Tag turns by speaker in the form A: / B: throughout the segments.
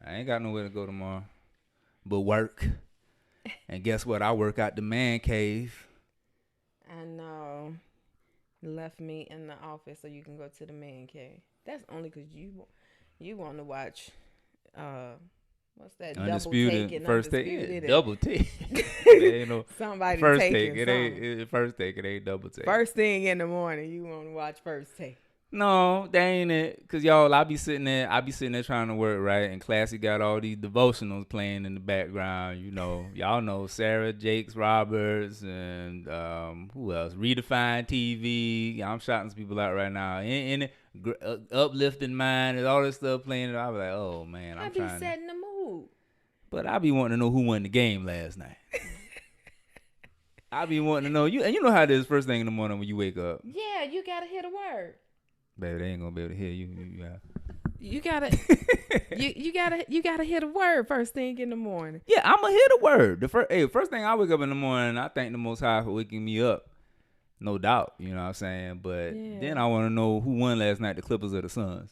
A: I ain't got nowhere to go tomorrow, but work. And guess what? I work out the man cave.
B: I know. Left me in the office so you can go to the man cave. That's only because you want to watch. What's that? Double take and
A: First take.
B: undisputed.
A: Yeah, double take. It ain't no
B: Somebody
A: first
B: taking
A: take. First take. It ain't double take.
B: First thing in the morning, you want to watch first take.
A: No, that ain't it. Cause y'all, I be sitting there trying to work, right? And Classy got all these devotionals playing in the background. You know, y'all know Sarah Jakes Roberts and who else? Redefine TV. I'm shouting some people out right now. Uplifting Mind and all this stuff playing. I was like, oh man,
B: I be setting the mood.
A: But I be wanting to know who won the game last night. I be wanting to know you know how it is first thing in the morning when you wake up.
B: Yeah, you gotta hear the word.
A: Baby, they ain't gonna be able to hear you.
B: You gotta you gotta hear the word first thing in the morning.
A: Yeah, I'ma hear the word. The first thing I wake up in the morning, I thank the Most High for waking me up. No doubt, you know what I'm saying? But then I want to know who won last night, the Clippers or the Suns.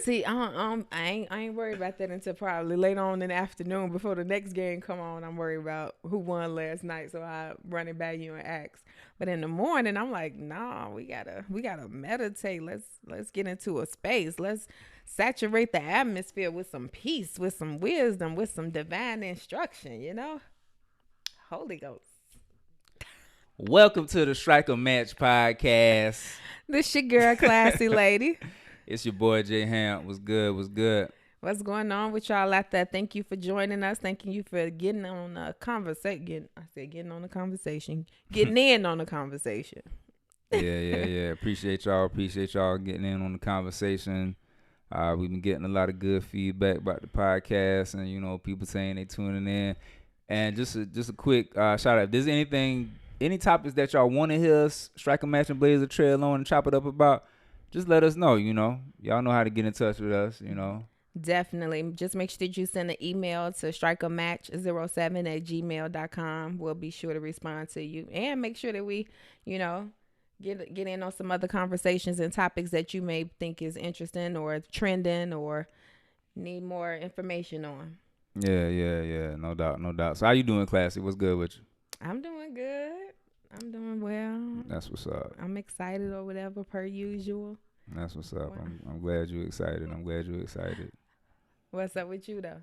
B: See, I ain't worried about that until probably later on in the afternoon before the next game come on. I'm worried about who won last night, so I run it by you and ask. But in the morning, I'm like, nah, we gotta meditate. Let's get into a space. Let's saturate the atmosphere with some peace, with some wisdom, with some divine instruction. You know, Holy Ghost.
A: Welcome to the Striker Match Podcast.
B: This your girl, Classy Lady.
A: It's your boy J Hamp. What's good?
B: What's going on with y'all out there? Thank you for joining us. Thank you for getting on the conversation. Getting on the conversation. Getting in on the conversation.
A: Yeah. Appreciate y'all getting in on the conversation. We've been getting a lot of good feedback about the podcast, and you know, people saying they tuning in. And just a quick shout out. If there's any topics that y'all want to hear us strike a match and blaze a trail on and chop it up about, just let us know, you know. Y'all know how to get in touch with us, you know.
B: Definitely. Just make sure that you send an email to strikeamatch07@gmail.com. We'll be sure to respond to you. And make sure that we, you know, get in on some other conversations and topics that you may think is interesting or trending or need more information on.
A: Yeah. No doubt. So how you doing, Classy? What's good with you?
B: I'm doing good. I'm doing well.
A: That's what's up.
B: I'm excited or whatever, per usual.
A: That's what's up.
B: Wow.
A: I'm glad you're excited.
B: What's up with you though?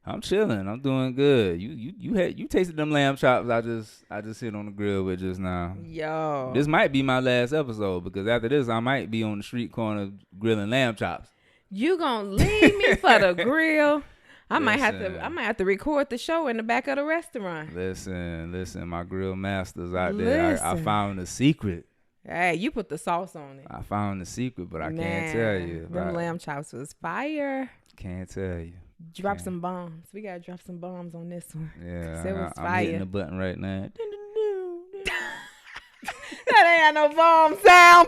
A: I'm chilling. I'm doing good. You tasted them lamb chops I just hit on the grill with just now.
B: Yo.
A: This might be my last episode because after this I might be on the street corner grilling lamb chops.
B: You gonna leave me for the grill? I might have to record the show in the back of the restaurant.
A: Listen, my grill masters out there. I found the secret.
B: Hey, you put the sauce on it.
A: I found the secret, but I can't tell you.
B: Them lamb chops was fire.
A: Can't tell you.
B: Drop some bombs. We gotta drop some bombs on this one.
A: Yeah, I'm hitting the button right now.
B: That ain't no bomb sound,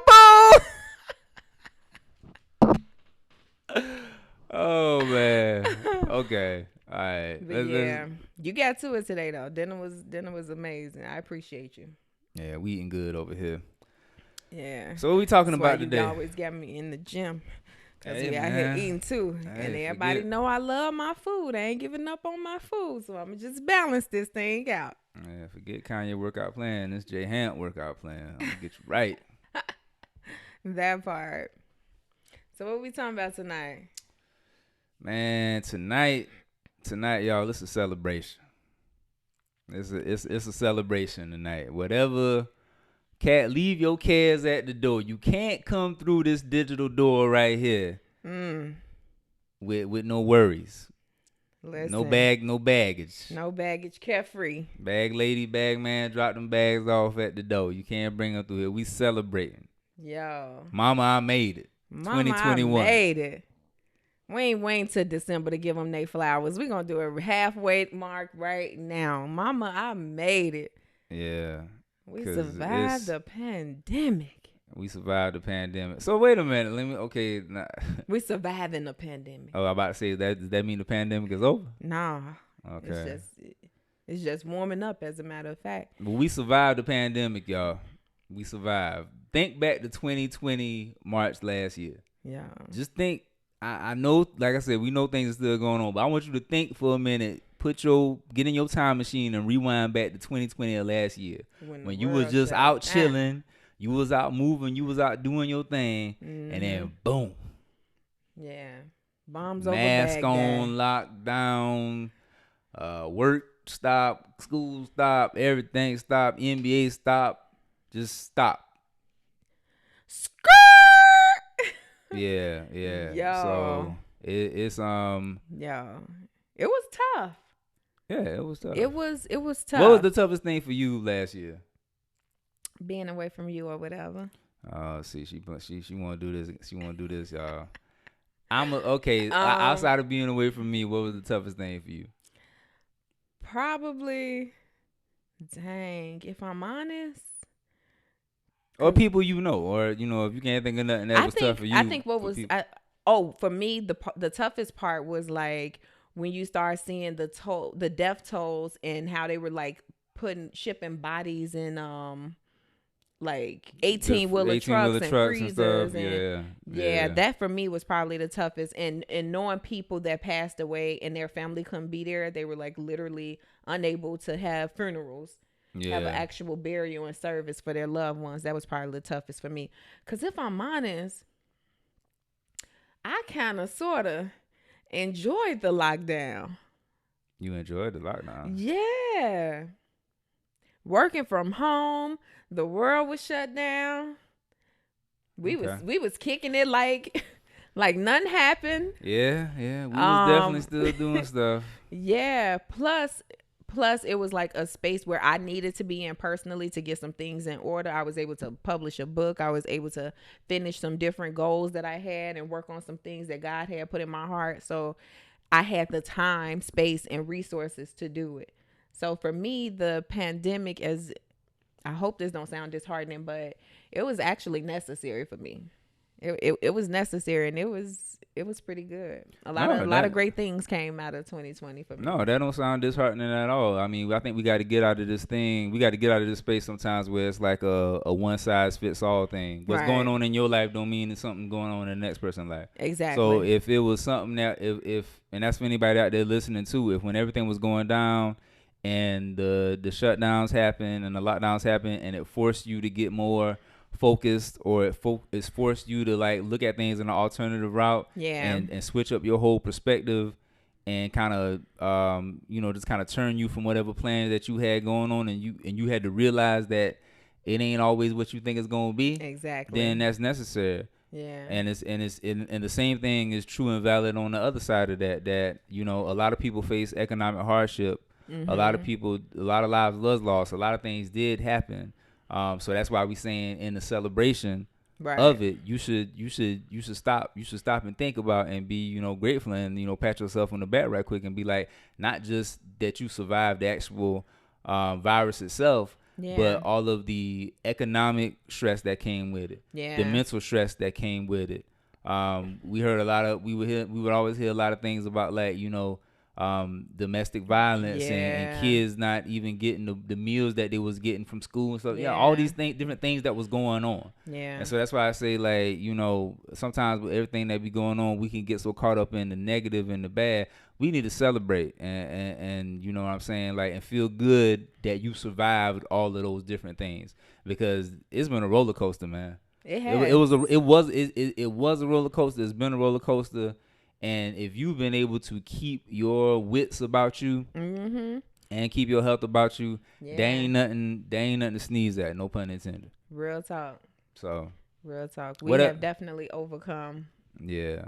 B: boom.
A: Oh man. Okay. All right.
B: But you got to it today though. Dinner was amazing. I appreciate you.
A: Yeah, we eating good over here.
B: Yeah.
A: So what we talking
B: That's
A: about
B: why
A: today?
B: You always got me in the gym. Cause
A: hey,
B: we out here eating too.
A: Hey,
B: and everybody know I love my food. I ain't giving up on my food. So I'm gonna just balance this thing out.
A: Yeah, forget Kanye workout plan. This J Hamp workout plan. I'm gonna get you right.
B: That part. So what we talking about tonight?
A: Man, tonight, y'all, it's a celebration. It's a celebration tonight. Whatever, leave your cares at the door. You can't come through this digital door right here with no worries.
B: Listen,
A: no baggage.
B: No baggage, carefree.
A: Bag lady, bag man, drop them bags off at the door. You can't bring them through here. We celebrating.
B: Yo.
A: Mama, I made it.
B: Mama,
A: 2021.
B: I made it. We ain't waiting till December to give them their flowers. We gonna do a halfway mark right now. Mama, I made it.
A: Yeah.
B: We survived the pandemic.
A: We survived the pandemic. So wait a minute. We
B: surviving the pandemic.
A: Oh, I'm about to say that. Does that mean the pandemic is over?
B: Nah.
A: Okay.
B: It's just warming up, as a matter of fact.
A: But we survived the pandemic, y'all. We survived. Think back to 2020 March last year.
B: Yeah.
A: Just think I know, like I said, we know things are still going on, but I want you to think for a minute. Get in your time machine and rewind back to 2020 of last year
B: when the
A: when you was
B: world
A: just
B: shut
A: out
B: down.
A: chilling, you was out moving, you was out doing your thing, and
B: Mm-hmm.
A: then boom,
B: Yeah. Bombs over
A: mask
B: Baghdad.
A: on, lockdown, work stop, school stop, everything stop, NBA stop, just stop.
B: Skirt.
A: Yeah.
B: Yo.
A: So it's
B: Yo. It was tough.
A: yeah, it was tough.
B: It was
A: What was
B: tough
A: the toughest thing for you last year?
B: being away from you or whatever.
A: See, she want to do this. She want to do this, y'all. Okay.
B: Um,
A: Outside of being away from me, what was the toughest thing for you?
B: Probably. Dang, if I'm honest,
A: Or
B: 'cause
A: people you know, or if you can't think of nothing that was tough for
B: I
A: you,
B: think what
A: for
B: was
A: people.
B: for me the toughest part was like when you start seeing the death tolls and how they were like shipping bodies in like
A: The
B: 18-wheeler
A: 18-wheeler
B: trucks and
A: trucks and stuff.
B: freezers and
A: Yeah,
B: yeah,
A: yeah,
B: that for me was probably the toughest, and knowing people that passed away and their family couldn't be there, they were like literally unable to have funerals, have an
A: yeah.
B: actual burial and service for their loved ones. That was probably the toughest for me, because if I'm honest, I kind of sort of enjoyed the lockdown.
A: You enjoyed the lockdown.
B: Yeah, working from home, the world was shut down. we was
A: Okay.
B: we was kicking it like like nothing happened.
A: Yeah. We was definitely
B: um
A: still doing stuff.
B: yeah, plus it was like a space where I needed to be in personally to get some things in order. I was able to publish a book. I was able to finish some different goals that I had and work on some things that God had put in my heart. So I had the time, space, and resources to do it. So for me, the pandemic, as I hope this don't sound disheartening, but it was actually necessary for me. It was necessary, and it was pretty good.
A: No,
B: A lot of great things came out of 2020 for me.
A: no, that don't sound disheartening at all. I mean, I think we got to get out of this thing. We got to get out of this space sometimes where it's like a one size fits all thing. What's going
B: Right.
A: on in your life don't mean it's something going on in the next person's life. So
B: Exactly.
A: if it was something that if and that's for anybody out there listening too, if when everything was going down and the shutdowns happened and the lockdowns happened and it forced you to get more focused, or it's forced you to like look at things in an alternative route
B: Yeah.
A: and switch up your whole perspective and kind of just kind of turn you from whatever plan that you had going on, and you had to realize that it ain't always what you think it's going to be,
B: Exactly.
A: then that's necessary.
B: Yeah.
A: And the same thing is true and valid on the other side of that a lot of people face economic hardship. A lot of
B: Mhm.
A: people, a lot of lives was lost, a lot of things did happen. So that's why we saying in the celebration
B: Right.
A: of it, you should stop and think about and be grateful, and pat yourself on the back right quick and be like, not just that you survived the actual virus itself,
B: Yeah.
A: but all of the economic stress that came with it, the
B: Yeah.
A: mental stress that came with it. We would always hear a lot of things about like domestic violence and
B: Yeah.
A: kids not even getting the meals that they was getting from school and stuff. Yeah, all
B: Yeah.
A: these different things that was going on.
B: Yeah.
A: And so that's why I say, like, sometimes with everything that be going on, we can get so caught up in the negative and the bad. We need to celebrate and you know what I'm saying, like, and feel good that you survived all of those different things, because it's been a roller coaster, man.
B: It
A: It
B: has.
A: was it was a roller coaster. It's been a roller coaster, and if you've been able to keep your wits about you
B: Mhm.
A: and keep your health about you,
B: Yeah.
A: there ain't nothing to sneeze at. No pun intended.
B: Real talk.
A: So
B: Real talk. We
A: what up?
B: have definitely overcome.
A: Yeah.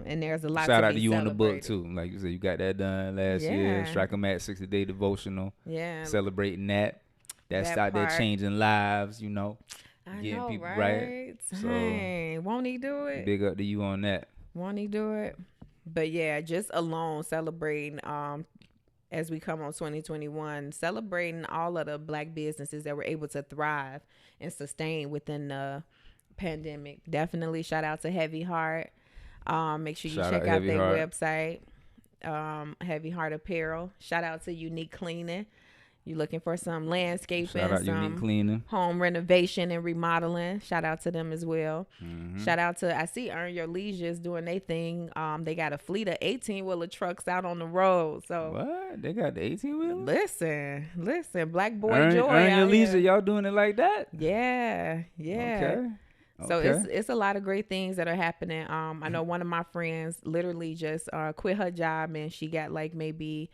B: And there's a lot
A: Shout
B: to
A: out
B: be
A: to you on the book
B: celebrated.
A: too. Like you said, you got that done last year.
B: Yeah.
A: Strike a match 60-day devotional.
B: Yeah.
A: Celebrating that. That's
B: That
A: out there
B: part.
A: changing lives.
B: I
A: Getting
B: know,
A: people right.
B: right?
A: So
B: Dang. Won't he do it?
A: big up to you on that.
B: Won't he do it? But yeah, just alone celebrating as we come on 2021, celebrating all of the black businesses that were able to thrive and sustain within the pandemic. Definitely shout out to Heavy Heart. Make sure you
A: Shout
B: check
A: out
B: out
A: Heavy
B: their
A: Heart.
B: website, Heavy Heart Apparel. Shout out to Unique Cleaning. You looking for some
A: Shout
B: landscaping,
A: out Unique
B: some
A: Cleaning.
B: home renovation and remodeling. Shout out to them as well.
A: Mm-hmm.
B: Shout out to, I see Earn Your Leisure is doing their thing. They got a fleet of 18-wheeler trucks out on the road. So
A: What? They got the 18-wheeler?
B: listen, Black Boy Joy
A: Earn Your
B: out
A: Leisure,
B: here.
A: y'all doing it like that?
B: Yeah.
A: Okay.
B: So
A: Okay.
B: it's a lot of great things that are happening. I know one of my friends literally just quit her job, and she got like maybe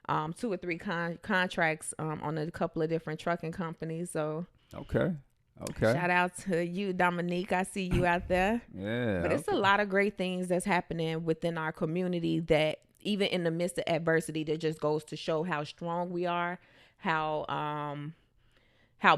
B: 2 or 3 contracts on a couple of different trucking companies. So
A: Okay.
B: shout out to you, Dominique. I see you out there.
A: Yeah.
B: But it's a lot of great things that's happening within our community that even in the midst of adversity, that just goes to show how strong we are, how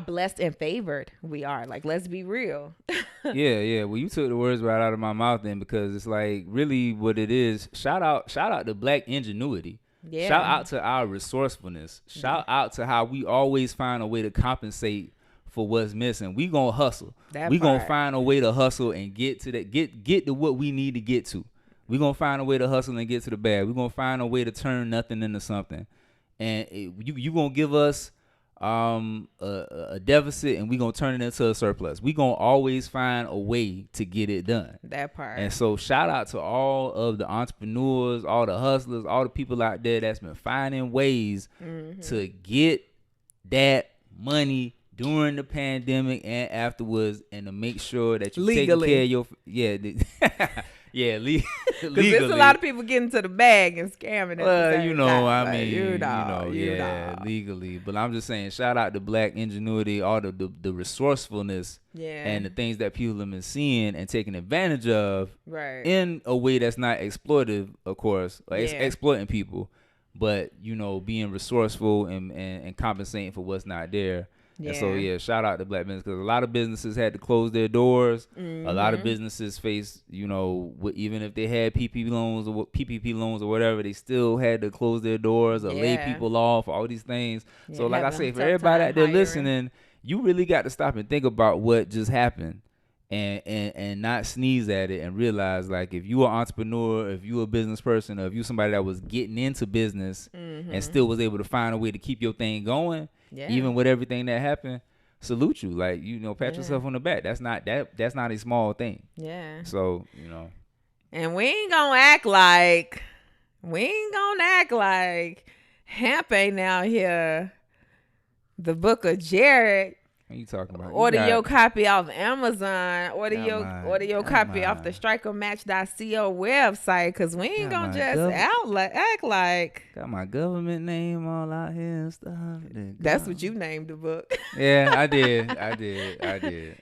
B: blessed and favored we are. Like, let's be real.
A: Yeah. Well, you took the words right out of my mouth then, because it's like really what it is. Shout out to Black ingenuity.
B: Yeah.
A: Shout out to our resourcefulness. Shout out to how we always find a way to compensate for what's missing. We gonna hustle. We gonna find a way to hustle and get to that. Get to what we need to get to. We gonna find a way to hustle and get to the bag. We gonna find a way to turn nothing into something. And you gonna give us a deficit, and we gonna turn it into a surplus. We gonna always find a way to get it done.
B: That part.
A: And so shout out to all of the entrepreneurs, all the hustlers, all the people out there that's been finding ways to get that money during the pandemic and afterwards, and to make sure that you're taking care of your legally.
B: Because there's a lot of people getting to the bag and scamming.
A: Legally. But I'm just saying, shout out to Black ingenuity, all the resourcefulness, and the things that people have been seeing and taking advantage of, in a way that's not exploitive, of course, like exploiting people, but being resourceful and compensating for what's not there. Yeah. And so shout out to Black business, because a lot of businesses had to close their doors. A lot of businesses faced, even if they had PPP loans or whatever, they still had to close their doors or lay people off, all these things. So like I say, for everybody out there listening, you really got to stop and think about what just happened, and not sneeze at it, and realize, like, if you are an entrepreneur, if you a business person, or if you somebody that was getting into business and still was able to find a way to keep your thing going, even with everything that happened, salute you. Like, pat yourself on the back. That's not a small thing. Yeah. So,
B: And we ain't gonna act like Hamp ain't out here. The Book of Jared.
A: What are you talking about?
B: Order your copy off Amazon. Order your copy off the strikermatch.co website, because we ain't gonna just act like.
A: Got my government name all out here and stuff.
B: That's what you named the book.
A: Yeah, I did.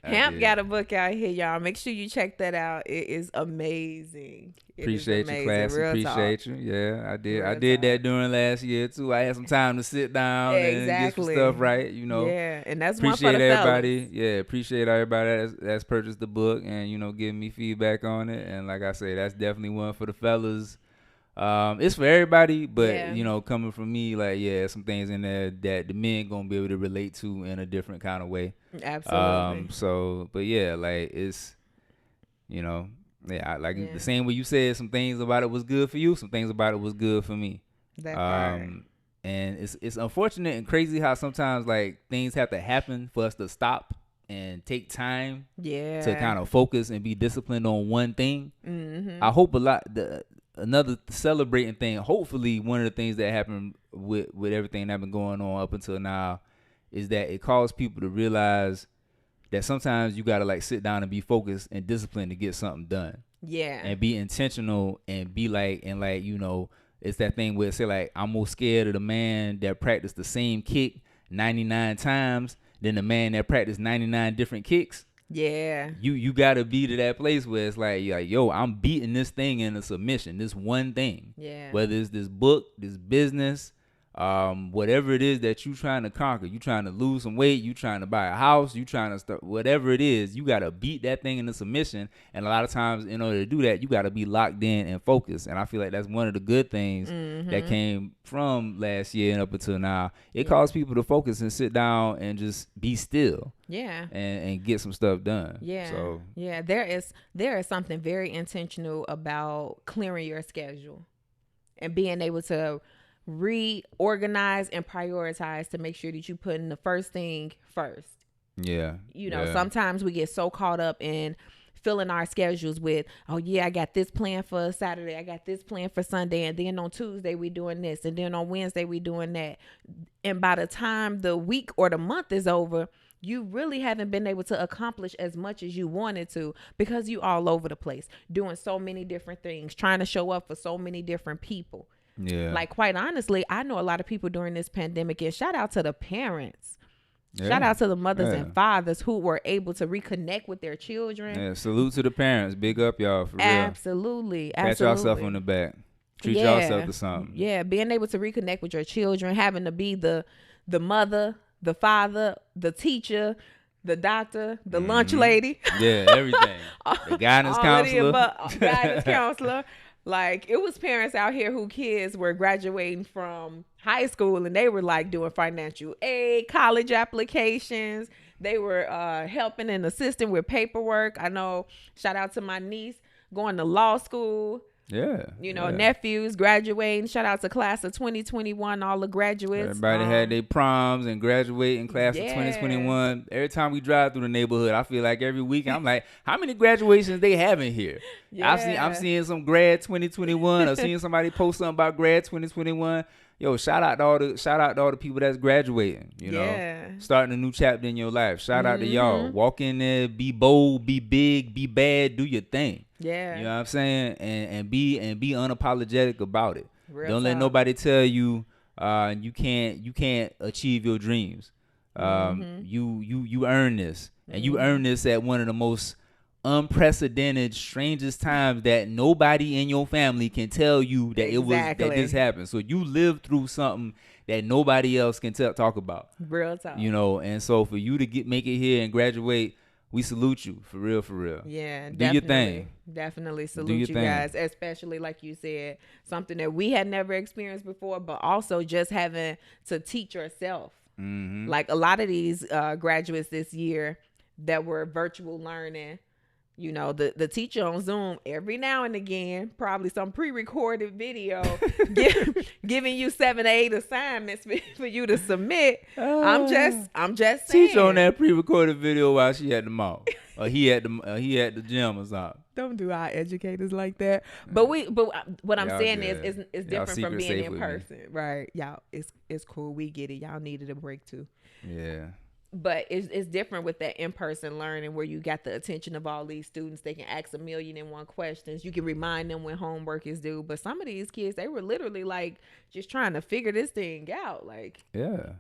B: Hamp got a book out here, y'all. Make sure you check that out. It is amazing.
A: Appreciate you, Klass. Appreciate you. Yeah, I did. I did that during last year too. I had some time to sit down and get some stuff right.
B: Yeah, and that's
A: appreciate
B: one for the
A: everybody.
B: fellas.
A: Yeah, appreciate everybody that's purchased the book and giving me feedback on it. And like I say, that's definitely one for the fellas. It's for everybody, but coming from me, like, some things in there that the men gonna be able to relate to in a different kind of way.
B: Absolutely.
A: But like, it's the same way you said some things about it was good for you, some things about it was good for me.
B: That part.
A: And it's unfortunate and crazy how sometimes, like, things have to happen for us to stop and take time to kind of focus and be disciplined on one thing. I hope another celebrating thing, hopefully one of the things that happened with everything that's been going on up until now, is that it caused people to realize that sometimes you gotta, like, sit down and be focused and disciplined to get something done. Yeah. And be intentional and be like, it's that thing where it say, like, I'm more scared of the man that practiced the same kick 99 times than the man that practiced 99 different kicks. Yeah. You gotta be to that place where it's like, yo, I'm beating this thing in a submission, this one thing. Yeah. Whether it's this book, this business, whatever it is that you trying to conquer, you trying to lose some weight, you trying to buy a house, you trying to start, whatever it is, you got to beat that thing into submission. And a lot of times, in order to do that, you got to be locked in and focused. And I feel like that's one of the good things that came from last year and up until now. It caused people to focus and sit down and just be still. Yeah. And get some stuff done. Yeah. So
B: there is something very intentional about clearing your schedule and being able to reorganize and prioritize to make sure that you put in the first thing first.
A: Yeah.
B: You know, sometimes we get so caught up in filling our schedules with, oh yeah, I got this plan for Saturday, I got this plan for Sunday, and then on Tuesday we doing this, and then on Wednesday we doing that. And by the time the week or the month is over, you really haven't been able to accomplish as much as you wanted to because you all over the place doing so many different things, trying to show up for so many different people.
A: Yeah.
B: Like, quite honestly, I know a lot of people during this pandemic, and shout out to the parents.
A: Yeah.
B: Shout out to the mothers and fathers who were able to reconnect with their children.
A: Yeah, salute to the parents. Big up, y'all, for real.
B: Absolutely.
A: Pat yourself on the back. Treat yourself to something.
B: Yeah, being able to reconnect with your children, having to be the mother, the father, the teacher, the doctor, the lunch lady.
A: Yeah, everything. The guidance counselor.
B: Guidance counselor. Like, it was parents out here who kids were graduating from high school and they were like doing financial aid, college applications. They were helping and assisting with paperwork. I know, shout out to my niece going to law school.
A: Yeah.
B: You know, nephews graduating. Shout out to Klass of 2021, all the graduates.
A: Everybody had their proms and graduating class of 2021. Every time we drive through the neighborhood, I feel like every week I'm like, how many graduations they having here? Yeah. I'm seeing some grad 2021. I'm seeing somebody post something about grad 2021. Yo, shout out to all the people that's graduating, you know, starting a new chapter in your life. Shout out to y'all. Walk in there, be bold, be big, be bad, do your thing.
B: Yeah.
A: You know what I'm saying? And be unapologetic about it. Don't let
B: talk.
A: nobody tell you you can't achieve your dreams. You earn this. And you earn this at one of the most unprecedented, strangest times that nobody in your family can tell you that that this happened. So you lived through something that nobody else can talk about.
B: Real talk.
A: You know, and so for you to make it here and graduate, we salute you for real, for real.
B: Yeah,
A: do your thing.
B: Definitely salute you guys, especially like you said, something that we had never experienced before, but also just having to teach yourself. Like a lot of these graduates this year that were virtual learning. You know, the teacher on Zoom every now and again, probably some pre-recorded video, giving you 7 or 8 assignments for you to submit. I'm just saying.
A: Teacher on that pre-recorded video while she at the mall, or he at the gym or something.
B: Don't do our educators like that. But what I'm saying is different from being in person, right? Y'all, it's cool. We get it. Y'all needed a break too.
A: Yeah.
B: But it's different with that in-person learning where you got the attention of all these students. They can ask 1,000,001 questions. You can remind them when homework is due. But some of these kids, they were literally like just trying to figure this thing out. Like,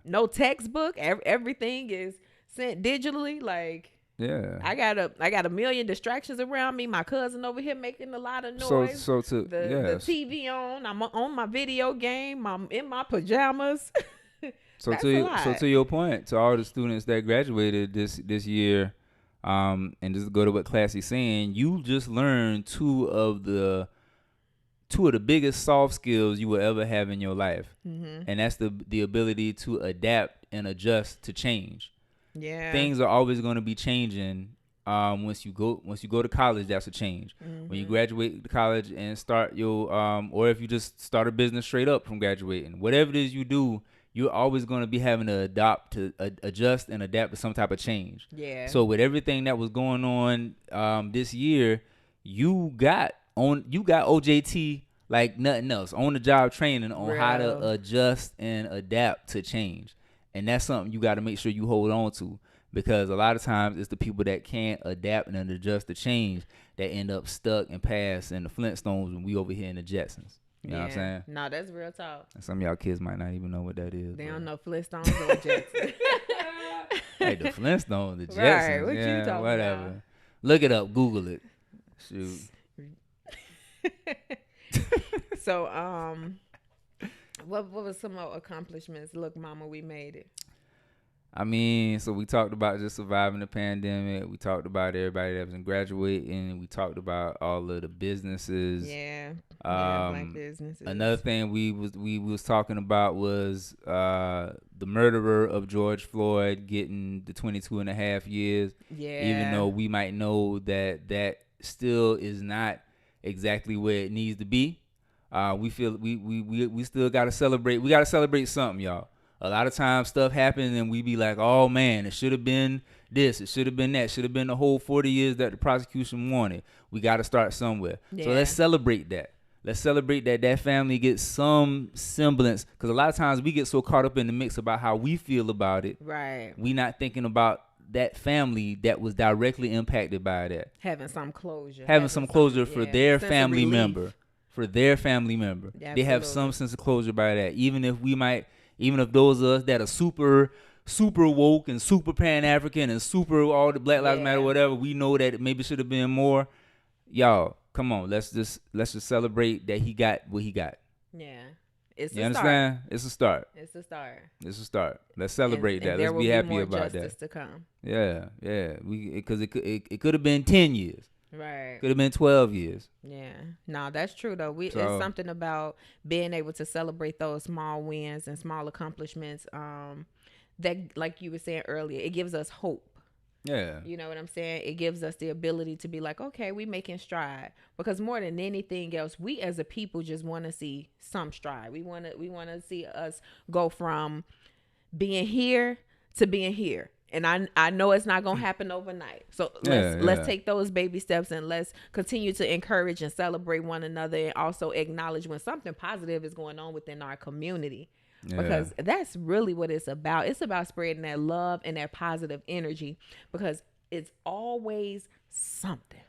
B: no textbook. Everything is sent digitally. Like, I got a million distractions around me. My cousin over here making a lot of noise. The TV on. I'm on my video game. I'm in my pajamas.
A: So to your point, to all the students that graduated this year, and just go to what Klass is saying, you just learned two of the biggest soft skills you will ever have in your life, and that's the ability to adapt and adjust to change. Yeah, things are always going to be changing. Once you go to college, that's a change. When you graduate college and start your or if you just start a business straight up from graduating, whatever it is you do, you're always going to be having to adjust and adapt to some type of change. Yeah. So with everything that was going on this year, you got OJT like nothing else, on the job training on how to adjust and adapt to change. And that's something you got to make sure you hold on to, because a lot of times it's the people that can't adapt and adjust to change that end up stuck and pass in the Flintstones when we over here in the Jetsons. You know what I'm saying?
B: No, that's real talk.
A: And some of y'all kids might not even know what that is.
B: They don't know Flintstones or Jetsons.
A: Hey, the Flintstones, the Jetsons.
B: Right, what you talking
A: whatever.
B: about?
A: Look it up. Google it. Shoot.
B: So, what was some more accomplishments? Look, Mama, we made it.
A: I mean, so we talked about just surviving the pandemic. We talked about everybody that was graduating. We talked about all of the businesses.
B: Black businesses.
A: Another thing we was talking about was the murderer of George Floyd getting the 22.5 years. Yeah. Even though we might know that still is not exactly where it needs to be. We feel we still gotta celebrate. We gotta celebrate something, y'all. A lot of times stuff happens and we be like, oh man, it should have been this, it should have been that, should have been the whole 40 years that the prosecution wanted. We gotta start somewhere. So let's celebrate that. Let's celebrate that family gets some semblance, because a lot of times we get so caught up in the mix about how we feel about it.
B: Right.
A: We not thinking about that family that was directly impacted by that.
B: Having some closure.
A: Having some closure for their family member. For their family member. Absolutely. They have some sense of closure by that. Even if those of us that are super woke and super Pan-African and super all the Black Lives Matter, whatever, we know that it maybe should have been more. Y'all, come on, let's just celebrate that he got what he got.
B: Yeah. It's
A: you
B: a
A: understand?
B: Start.
A: It's a start.
B: It's a start.
A: It's a start. Let's celebrate that.
B: And
A: Let's be happy about that.
B: There will be more justice to come.
A: Yeah. Because it could have been 10 years.
B: Right.
A: Could have been 12 years.
B: Yeah. No, that's true though. It's something about being able to celebrate those small wins and small accomplishments. That, like you were saying earlier, it gives us hope.
A: Yeah.
B: You know what I'm saying? It gives us the ability to be like, okay, we making stride. Because more than anything else, we as a people just want to see some stride. We want to see us go from being here to being here. And I know it's not going to happen overnight. So let's take those baby steps and let's continue to encourage and celebrate one another, and also acknowledge when something positive is going on within our community. Yeah. Because that's really what it's about. It's about spreading that love and that positive energy, because it's always something.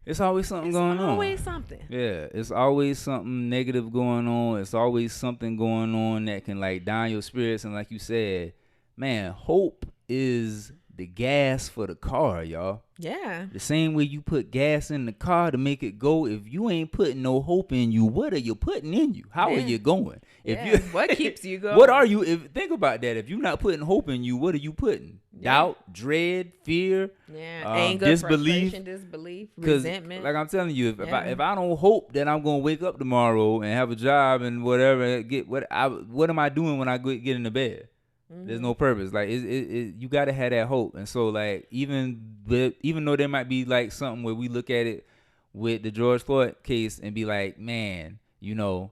A: It's always something going on.
B: It's always something.
A: Yeah, it's always something negative going on. It's always something going on that can like down your spirits. And like you said, man, hope is the gas for the car, y'all.
B: Yeah.
A: The same way you put gas in the car to make it go. If you ain't putting no hope in you, what are you putting in you? How are you going?
B: What keeps you going?
A: What are you? Think about that. If you're not putting hope in you, what are you putting? Doubt, dread, fear,
B: anger,
A: disbelief,
B: resentment.
A: Like I'm telling you, if I don't hope that I'm gonna wake up tomorrow and have a job and whatever, what am I doing when I get into bed? There's no purpose. Like you gotta have that hope. And so like even though there might be like something where we look at it with the George Floyd case and be like, man, you know,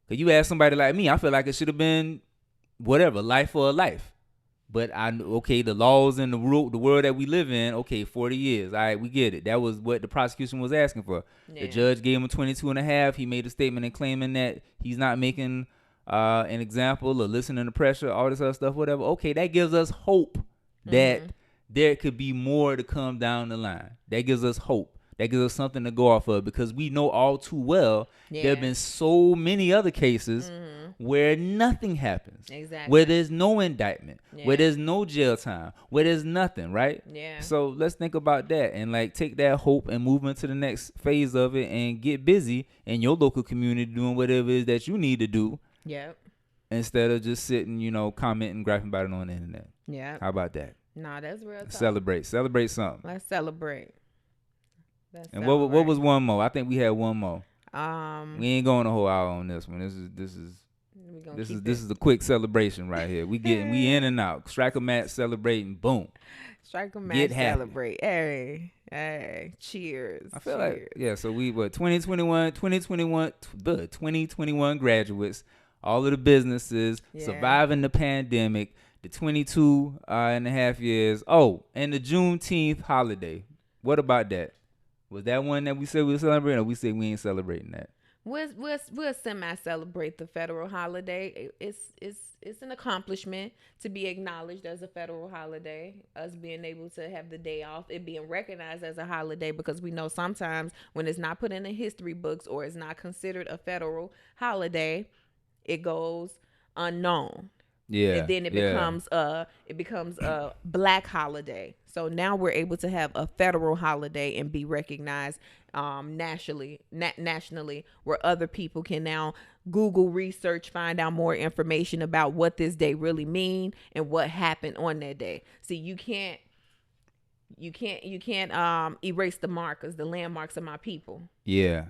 A: cause you ask somebody like me, I feel like it should have been whatever, life for a life. But the laws and the world that we live in, 40 years. All right, we get it. That was what the prosecution was asking for. Yeah. The judge gave him 22 and a half. He made a statement and claiming that he's not making an example or listening to pressure, all this other stuff, whatever. Okay, that gives us hope that there could be more to come down the line. That gives us hope. That gives us something to go off of, because we know all too well there have been so many other cases where nothing happens.
B: Exactly.
A: Where there's no indictment, where there's no jail time, where there's nothing, right?
B: Yeah.
A: So let's think about that and like take that hope and move into the next phase of it and get busy in your local community doing whatever it is that you need to do.
B: Yep.
A: Instead of just sitting, commenting, griping about it on the internet.
B: Yeah.
A: How about that?
B: Nah, that's real talk.
A: Celebrate something.
B: Let's celebrate.
A: What was one more? I think we had one more. We ain't going a whole hour on this one. This is a quick celebration right here. We in and out. Strike a match, celebrating, boom.
B: Strike a match, celebrate. Hey, cheers.
A: I feel like so we 2021 graduates, all of the businesses, surviving the pandemic, the 22 and a half years. Oh, and the Juneteenth holiday. What about that? Was that one that we said we were celebrating, or we said we ain't celebrating that?
B: We'll semi-celebrate the federal holiday. It's an accomplishment to be acknowledged as a federal holiday. Us being able to have the day off, it being recognized as a holiday, because we know sometimes when it's not put in the history books or it's not considered a federal holiday, it goes unknown. Yeah. And then it becomes a black holiday. So now we're able to have a federal holiday and be recognized nationally, where other people can now Google research, find out more information about what this day really mean and what happened on that day. See, you can't erase the markers, the landmarks of my people.
A: Yeah.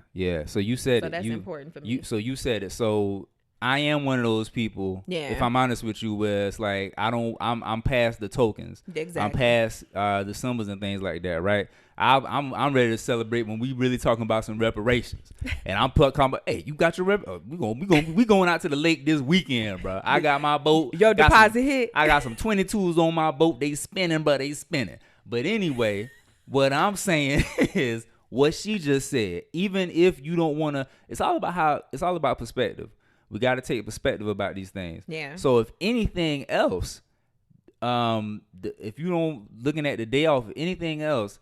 A: So you said
B: so that's important for me.
A: So you said it. So I am one of those people, if I'm honest with you, where it's like I'm past the tokens.
B: Exactly.
A: I'm past the symbols and things like that, right? I'm ready to celebrate when we really talking about some reparations. And I'm talking about, hey, you got your we going out to the lake this weekend, bro. I got my boat.
B: Your deposit hit.
A: I got some 22s on my boat. They spinning, but they spinning. But anyway, what I'm saying is what she just said. Even if you don't want to, it's all about perspective. We got to take perspective about these things.
B: Yeah.
A: So if anything else, if you don't looking at the day off, if anything else,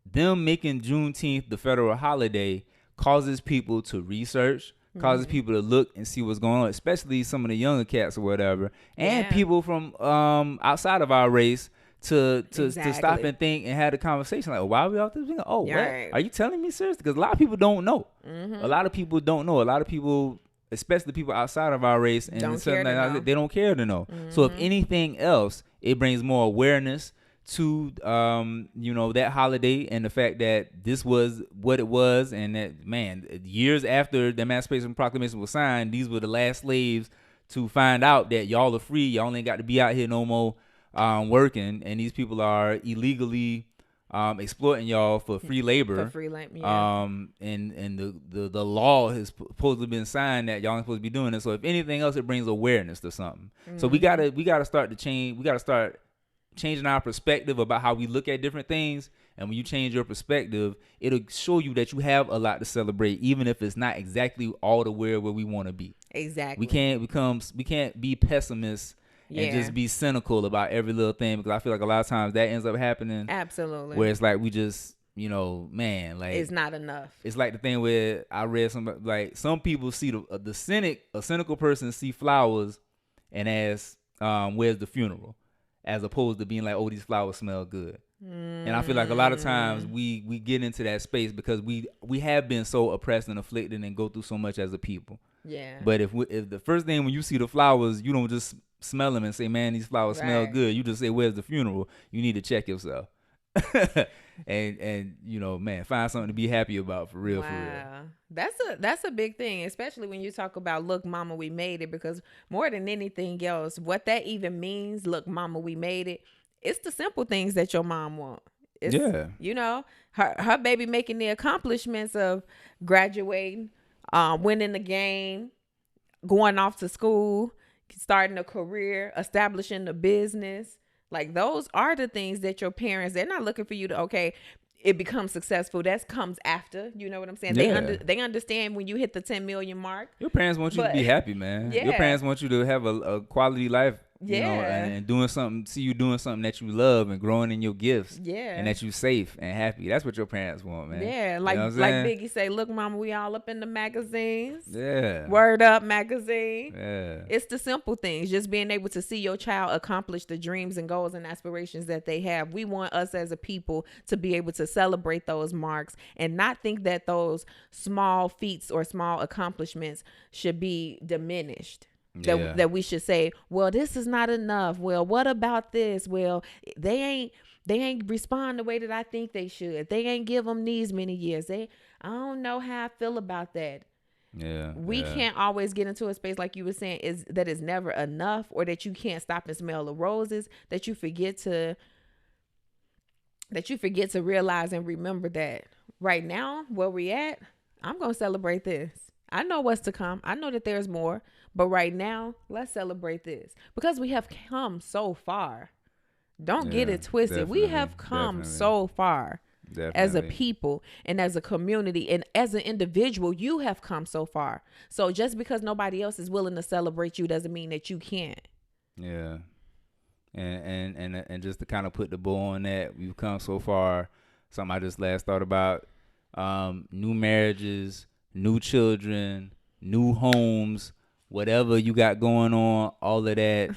A: them making Juneteenth the federal holiday causes people to research, causes people to look and see what's going on, especially some of the younger cats or whatever, and people from outside of our race to stop and think and have a conversation like, why are we out this weekend? Oh, what? Are you telling me seriously? Because a lot of people don't know. A lot of people don't know. A lot of people, especially people outside of our race, and they don't care to know. So if anything else, it brings more awareness to that holiday and the fact that this was what it was, and that, man, years after the Emancipation Proclamation was signed, these were the last slaves to find out that y'all are free. Y'all ain't got to be out here no more working, and these people are illegally exploiting y'all for free labor. And the law has supposedly been signed that y'all ain't supposed to be doing it. So if anything else, it brings awareness to something. So we gotta start to change. We gotta start changing our perspective about how we look at different things. And when you change your perspective, it'll show you that you have a lot to celebrate, even if it's not exactly all the where we want to be.
B: Exactly.
A: We can't be pessimists and just be cynical about every little thing, because I feel like a lot of times that ends up happening.
B: Absolutely.
A: Where it's like we just, man, like it's
B: not enough.
A: It's like the thing where I read some people see a cynical person see flowers and ask, where's the funeral? As opposed to being like, oh, these flowers smell good. And I feel like a lot of times we get into that space because we have been so oppressed and afflicted and go through so much as a people.
B: Yeah.
A: But if the first thing when you see the flowers, you don't just smell them and say, man, these flowers smell good. You just say, where's the funeral? You need to check yourself. and man, find something to be happy about for real.
B: That's a big thing, especially when you talk about, look, mama, we made it, because more than anything else, what that even means, look, mama, we made it, it's the simple things that your mom want. It's, her baby making the accomplishments of graduating, winning the game, going off to school, starting a career, establishing a business. Like, those are the things that your parents, they're not looking for you to, it becomes successful. That comes after. You know what I'm saying?
A: Yeah.
B: They understand when you hit the 10 million mark.
A: Your parents want you to be happy, man. Yeah. Your parents want you to have a quality life. And doing something, see you doing something that you love and growing in your gifts. Yeah. And that you safe and happy. That's what your parents want, man.
B: Yeah. Like Biggie say, look, mama, we all up in the magazines.
A: Yeah.
B: Word Up magazine.
A: Yeah.
B: It's the simple things. Just being able to see your child accomplish the dreams and goals and aspirations that they have. We want us as a people to be able to celebrate those marks and not think that those small feats or small accomplishments should be diminished. That we should say, well, this is not enough. Well, what about this? Well, they ain't respond the way that I think they should. They ain't give them these many years. I don't know how I feel about that.
A: Yeah.
B: We can't always get into a space like you were saying is never enough, or that you can't stop and smell the roses, that you forget to realize and remember that right now where we at, I'm going to celebrate this. I know what's to come. I know that there's more. But right now, let's celebrate this, because we have come so far. Don't get it twisted. We have come so far as a people and as a community and as an individual. You have come so far. So just because nobody else is willing to celebrate you doesn't mean that you can't.
A: Yeah. And just to kind of put the bow on that, we've come so far. Something I just last thought about, new marriages, new children, new homes, whatever you got going on, all of that,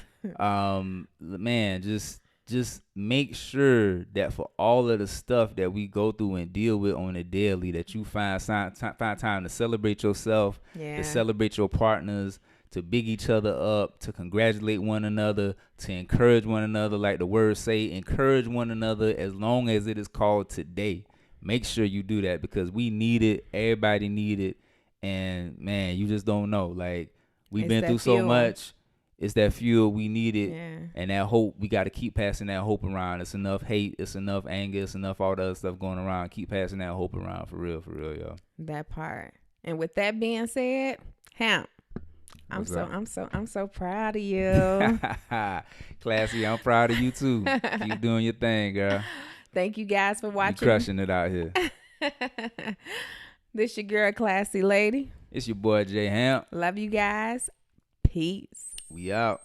A: man, just make sure that for all of the stuff that we go through and deal with on a daily, that you find time to celebrate yourself, to celebrate your partners, to big each other up, to congratulate one another, to encourage one another. Like the words say, encourage one another as long as it is called today. Make sure you do that, because we need it. Everybody need it. And man, you just don't know. Like, we've been through so much, it's that fuel we needed.
B: Yeah.
A: And that hope, we got to keep passing that hope around. It's enough hate, it's enough anger, it's enough all the other stuff going around. Keep passing that hope around, for real, y'all.
B: That part. And with that being said, Hamp, I'm
A: What's
B: so proud of you.
A: Classy, I'm proud of you too. Keep doing your thing, girl.
B: Thank you guys for watching.
A: You crushing it out here.
B: This your girl, Classy Lady.
A: It's your boy Jay Hamp.
B: Love you guys. Peace.
A: We out.